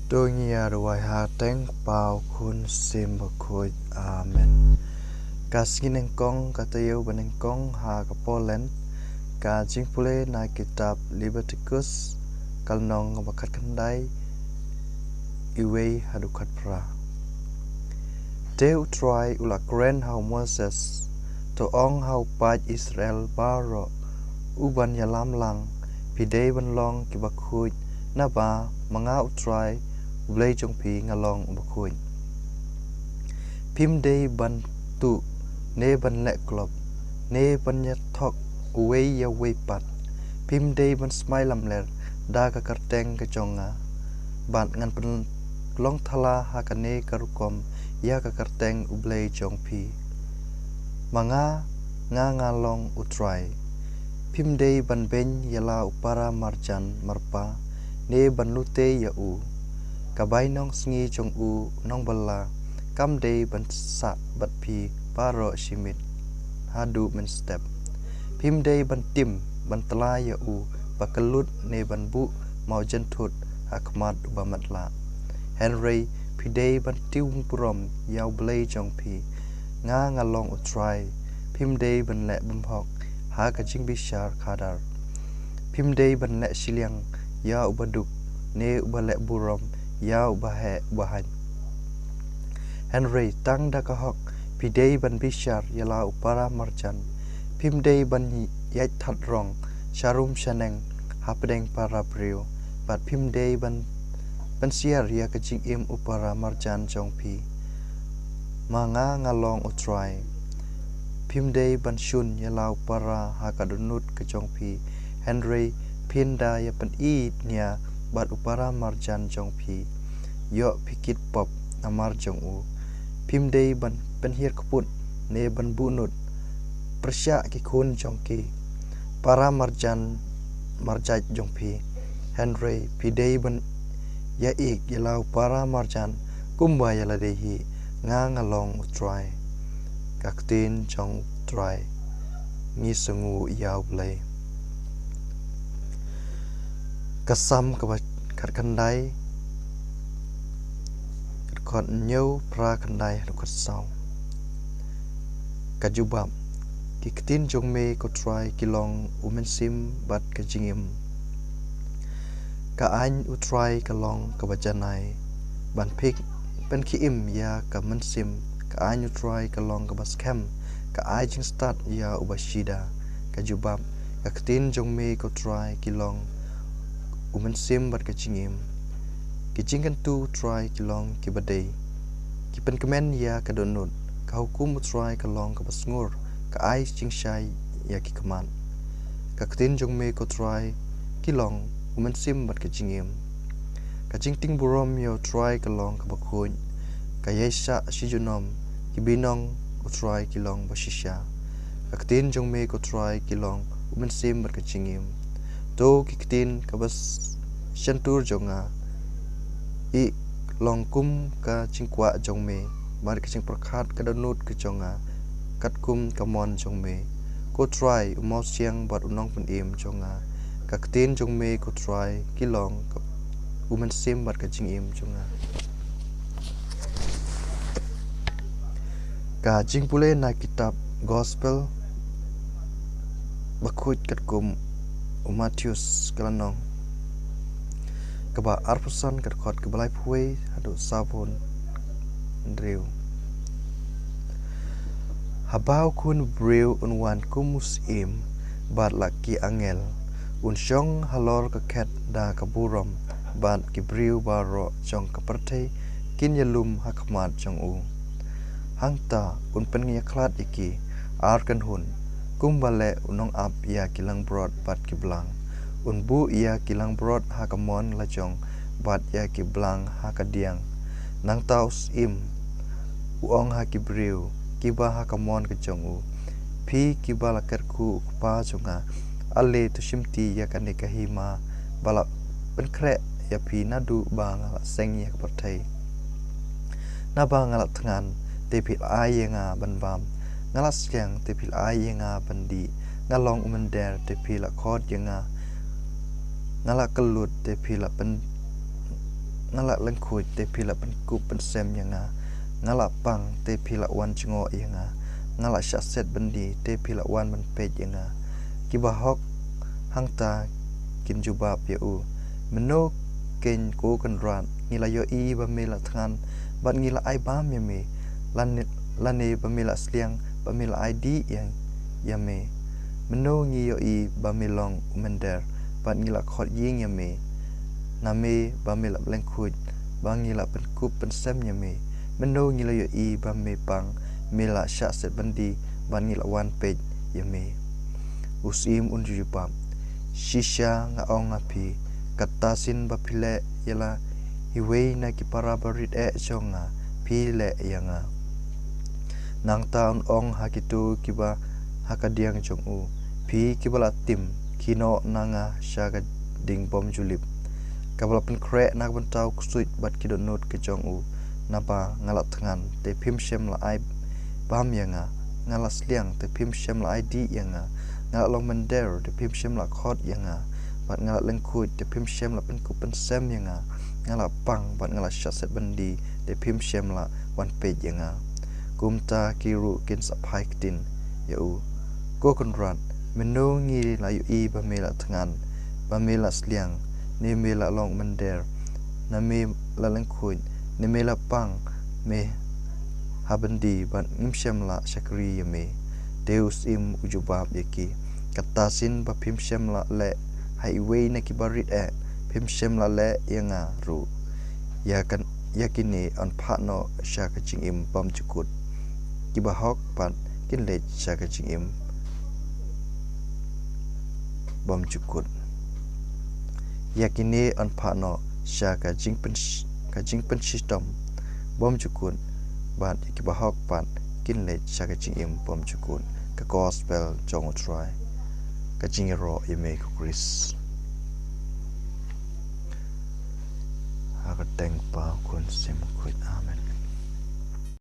Dunia ruai hateng pau kun simbakoi amen. Kaskin engkong katayo benengkong ha kapolen ka jingpule na kitab Leviticus kalnong bakat kendai iwei hadukat pra. Teu try ulakren hau Moses to ong hau paj Israel baro uban yalam lang pidei ban long kibakuj na ba mga utry Blay trong pi ngalong bakui. Pim day ban tu ne ban lek klop ne ban nyat thok uwei ya wei pat. Pim day ban smile lam ler da ka karteng ka jonga ban ngan pen long thala ha ka ne karukom ya ka karteng ublay trong pi. Manga ngalong utrai. Pim day ban ben yala upara marjan marpa ne ban lute ya u. Kabai nong sngi chong u nong bala kam day ban sa bat pi paro shimit hadu men step pim day ban tim ban tla ya u bakalut ne ban bu mau jentut akmat ubamatla Henry pi day ban tiung purom yau blay chong pi nga ngalong utrai pim day ban le bumhok ha ka jing bishar khadar pim day ban le shiliang ya ubaduk ne ubale burom yau bahe bahan Henry tang da kahok pidei ban bishar yala upara marjan pimdei ban yait that rong sharum shaneng hapdeng para brio but pimdei ban siar ya kajing im upara marjan jongpi manga ngalong utrai pimdei ban shun yala upara hakadunut kejongpi Henry pinda ya pen i nia bat upara marjan jongpi yo pikit pop amar jong u pimdei ban penhir kaput ne ban bunut persya ki kun jongki para marjan marjat jongpi Henry pidei ban ya ik yalau para marjan kumba yala dehi nga ngalong utrai kaktin jong trai ngi sungu yau blai kasam kandai kot nyau pra kandai kot sau kajubab kiktin jong me ko try kilong umensim bat kajingim ka an utrai kalong kabajanai ban pik pen kiim ya ka mensim ka an utrai kalong kabaskem ka ajing start ya ubashida kajubab kiktin jong me ko try kilong umensim bat kajingim kijingkan tu try kilong kibadai kipen kemen ya kadonut ka hukum try kalong kabasngur ka ai chingshai ya kikeman ka ktin jong me ko try kilong umensim bat kajingim ka jingting burom yo try kalong kabakun ka yesa sijunom kibinong utry kilong basisha ka ktin jong me ko try kilong umensim bat kajingim to kiktin kabas shantur jonga I long kum ka chingkwa jong me mar ka ching prakhat ka donut ka jonga kat kum ka mon jong me ko try mo siang bat unong pen im jonga ka ktin jong me ko try kilong ka umen sim bat ka jing im jonga ka jing pule na kitab gospel bakut kat kum Matius kalanong kaba arpusan kat khot kebalai phuai hadu sabun driu habau kun briu unwan kumus im bat laki angel un shong halor ka khet da kaburom bat ki briu baro jong kaparte kin yalum hakmat jong u hangta un pen ngia khlat iki arkan hun kumbale unong ap ya kilang brod bat ki blang unbu ia kilang brod hakamon lajong bat ya ki blang hakadiang nang taus im uong hakibriu kiba hakamon kejong u pi kiba lakerku pa junga ale tu shimti ya kanika hima balap penkre ya pi nadu bang seng ya kapartai na bang alat tangan tepil ayenga banbam ngalas yang tepil ayenga bandi ngalong umender tepil akod yenga ngala kelut te pila pen ngala lengkhuj te pila pen kup pen sem yanga ngala pang te pila wan chengo yanga ngala syaset bendi te pila wan men pej yanga kibahok hangta kin jubab ya u meno ken ko kan ran ngila yo I ba mela thangan bat ngila ai bam ya me lane ba mela sliang ba mela ID yang ya me meno ngi yo I ba melong umender bat ngila khot ying ya me name ba mela lengkhuj ba ngila pen kup pen sem ya me meno ngila yo I ba me pang mela sya set bandi ba ngila wan pej ya me usim unjubab shisha nga ong api katasin ba pile yala hiwei na ki para barit chonga pile yanga nang taon ong hakitu kiba hakadiang chong u pi kibala tim kino nanga syaga ding bom julip kabala pen kre nak bentau kusuit bat kidot not ke chong u napa ngalat thangan te phim shem la ai bam yanga ngala sliang te phim shem la ID yanga ngala long mender te phim shem la khot yanga bat ngala lengkhuj te phim shem la pen kupen sem yanga ngala pang bat ngala syaset bandi te phim shem la wan pej yanga kumta kiru kin saphai tin ya u ko kon ran meno ngi la yu I ba mela thangan ba mela sliang ne mela long mender na me la lengkhuj ne mela pang me habandi ban imshem la shakri yame deus im ujubab yaki katasin ba phim shem la le highway na kibarit phim shem la le yanga ru yakan yakini on partner shaka ching im bam chukut kibahok pan kin le shaka ching im bam chukut yakini on partner shaka jing pen system bom chukut ban kibahok pan kin le shaka ching im bom chukut ka gospel jong try ka ching ro yame ko Chris aga teng pa kun sim kuit amen